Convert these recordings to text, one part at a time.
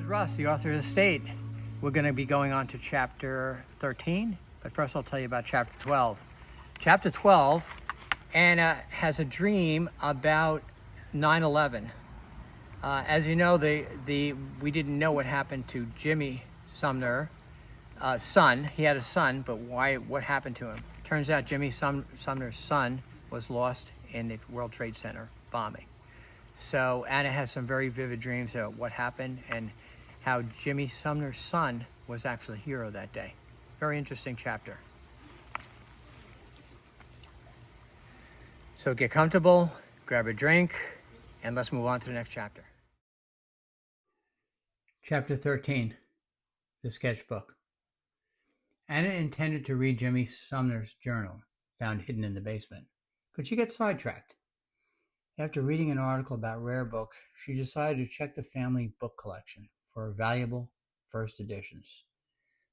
Russ, the author of the state. We're going to be going on to chapter 13, but first I'll tell you about chapter 12. Chapter 12, Anna has a dream about 9/11. As you know, we didn't know what happened to Jimmy Sumner, son. He had a son, but what happened to him? Turns out Jimmy Sumner's son was lost in the World Trade Center bombing. So Anna has some very vivid dreams about what happened and how Jimmy Sumner's son was actually a hero that day. Very interesting chapter. So get comfortable, grab a drink, and let's move on to the next chapter. Chapter 13, The Sketchbook. Anna intended to read Jimmy Sumner's journal, found hidden in the basement, but she gets sidetracked. After reading an article about rare books, she decided to check the family book collection for valuable first editions.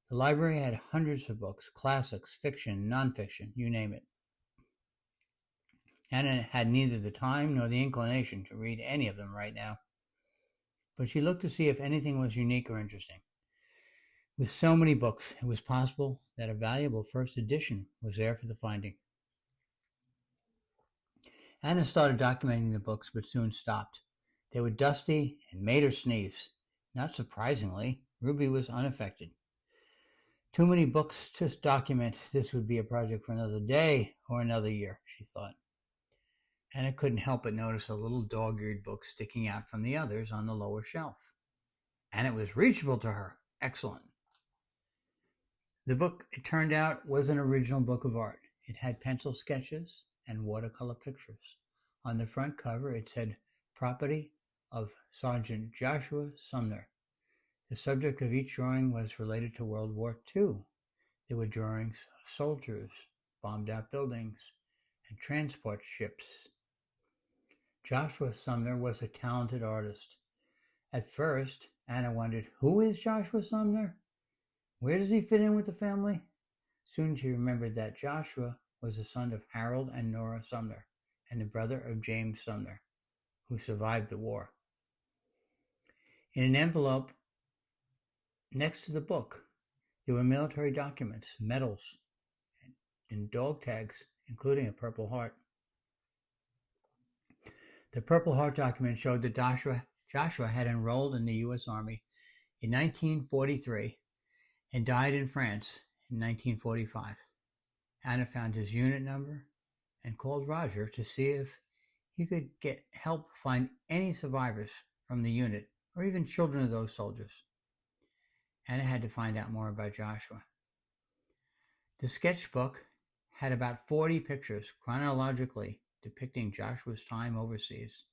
The library had hundreds of books, classics, fiction, nonfiction, you name it. Anna had neither the time nor the inclination to read any of them right now, but she looked to see if anything was unique or interesting. With so many books, it was possible that a valuable first edition was there for the finding. Anna started documenting the books, but soon stopped. They were dusty and made her sneeze. Not surprisingly, Ruby was unaffected. Too many books to document. This would be a project for another day or another year, she thought. Anna couldn't help but notice a little dog-eared book sticking out from the others on the lower shelf. And it was reachable to her. Excellent. The book, it turned out, was an original book of art. It had pencil sketches and watercolor pictures. On the front cover, it said, "Property of Sergeant Joshua Sumner." The subject of each drawing was related to World War II. There were drawings of soldiers, bombed-out buildings, and transport ships. Joshua Sumner was a talented artist. At first, Anna wondered, who is Joshua Sumner? Where does he fit in with the family? Soon she remembered that Joshua was the son of Harold and Nora Sumner and the brother of James Sumner, who survived the war. In an envelope next to the book, there were military documents, medals, and dog tags, including a Purple Heart. The Purple Heart document showed that Joshua had enrolled in the U.S. Army in 1943 and died in France in 1945. Anna found his unit number and called Roger to see if he could get help find any survivors from the unit or even children of those soldiers. Anna had to find out more about Joshua. The sketchbook had about 40 pictures chronologically depicting Joshua's time overseas.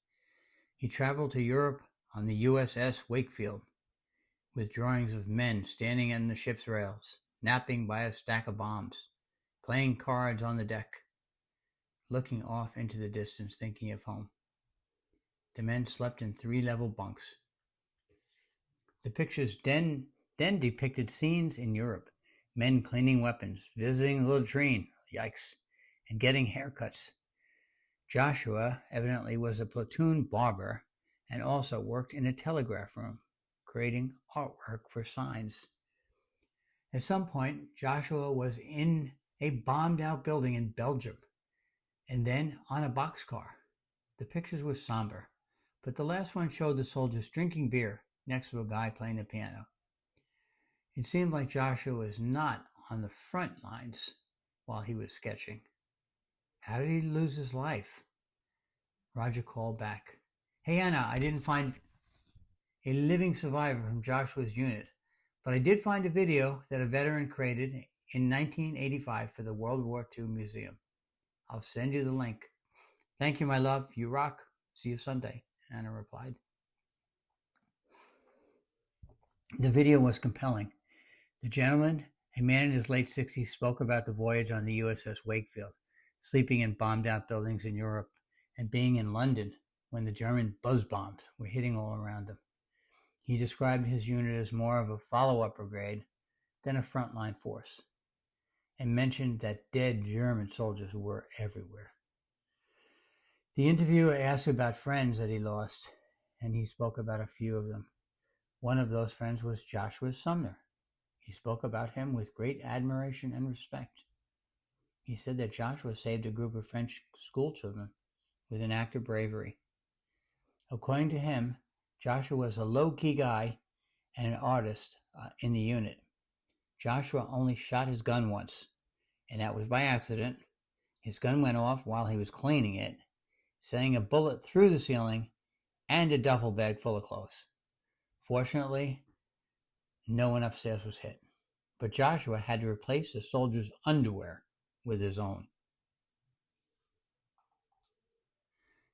He traveled to Europe on the USS Wakefield with drawings of men standing on the ship's rails, napping by a stack of bombs, playing cards on the deck, looking off into the distance, thinking of home. The men slept in 3-level bunks. The pictures then depicted scenes in Europe, men cleaning weapons, visiting the latrine, yikes, and getting haircuts. Joshua evidently was a platoon barber and also worked in a telegraph room, creating artwork for signs. At some point, Joshua was in a bombed-out building in Belgium, and then on a boxcar. The pictures were somber, but the last one showed the soldiers drinking beer next to a guy playing the piano. It seemed like Joshua was not on the front lines while he was sketching. How did he lose his life? Roger called back. "Hey, Anna, I didn't find a living survivor from Joshua's unit, but I did find a video that a veteran created in 1985 for the World War II Museum. I'll send you the link." "Thank you, my love. You rock. See you Sunday," Anna replied. The video was compelling. The gentleman, a man in his late 60s, spoke about the voyage on the USS Wakefield, sleeping in bombed-out buildings in Europe, and being in London when the German buzz bombs were hitting all around them. He described his unit as more of a follow-up brigade than a frontline force, and mentioned that dead German soldiers were everywhere. The interviewer asked about friends that he lost, and he spoke about a few of them. One of those friends was Joshua Sumner. He spoke about him with great admiration and respect. He said that Joshua saved a group of French schoolchildren with an act of bravery. According to him, Joshua was a low-key guy and an artist in the unit. Joshua only shot his gun once, and that was by accident. His gun went off while he was cleaning it, sending a bullet through the ceiling and a duffel bag full of clothes. Fortunately, no one upstairs was hit, but Joshua had to replace the soldiers' underwear with his own.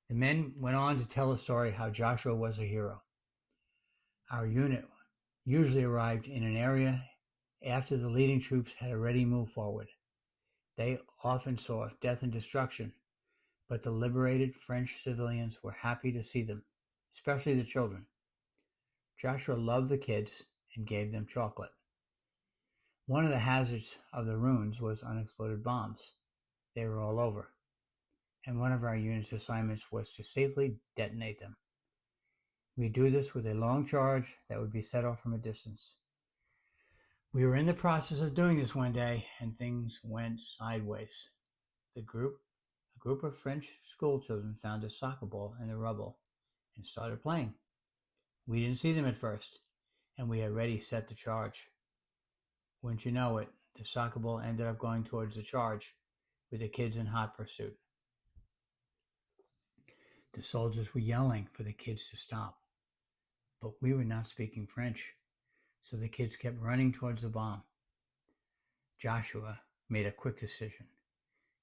The men went on to tell the story how Joshua was a hero. Our unit usually arrived in an area after the leading troops had already moved forward. They often saw death and destruction, but the liberated French civilians were happy to see them, especially the children. Joshua loved the kids and gave them chocolate. One of the hazards of the ruins was unexploded bombs. They were all over, and one of our unit's assignments was to safely detonate them. We do this with a long charge that would be set off from a distance. We were in the process of doing this one day, and things went sideways. A group of French schoolchildren found a soccer ball in the rubble and started playing. We didn't see them at first, and we had already set the charge. Wouldn't you know it, the soccer ball ended up going towards the charge, with the kids in hot pursuit. The soldiers were yelling for the kids to stop, but we were not speaking French, so the kids kept running towards the bomb. Joshua made a quick decision.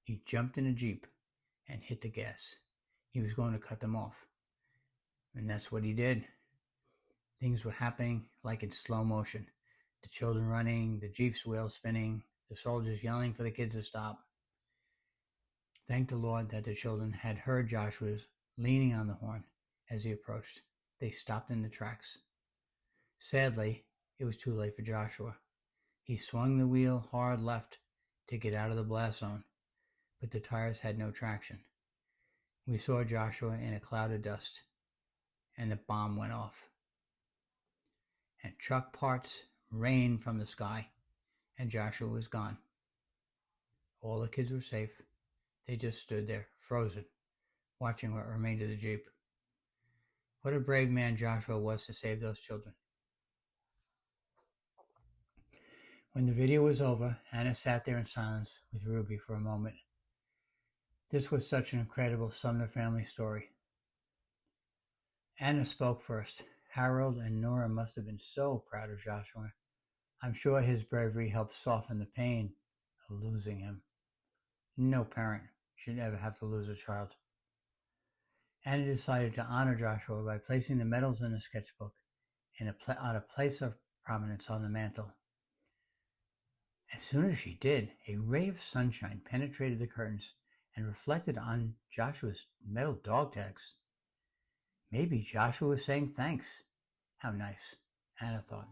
He jumped in a Jeep and hit the gas. He was going to cut them off. And that's what he did. Things were happening like in slow motion. The children running, the Jeep's wheels spinning, the soldiers yelling for the kids to stop. Thank the Lord that the children had heard Joshua's leaning on the horn as he approached. They stopped in the tracks. Sadly, it was too late for Joshua. He swung the wheel hard left to get out of the blast zone, but the tires had no traction. We saw Joshua in a cloud of dust, and the bomb went off. And truck parts rained from the sky, and Joshua was gone. All the kids were safe. They just stood there, frozen, watching what remained of the Jeep. What a brave man Joshua was to save those children. When the video was over, Anna sat there in silence with Ruby for a moment. This was such an incredible Sumner family story. Anna spoke first. Harold and Nora must have been so proud of Joshua. I'm sure his bravery helped soften the pain of losing him. No parent should ever have to lose a child. Anna decided to honor Joshua by placing the medals in the sketchbook on a place of prominence on the mantel. As soon as she did, a ray of sunshine penetrated the curtains and reflected on Joshua's metal dog tags. Maybe Joshua was saying thanks. How nice, Anna thought.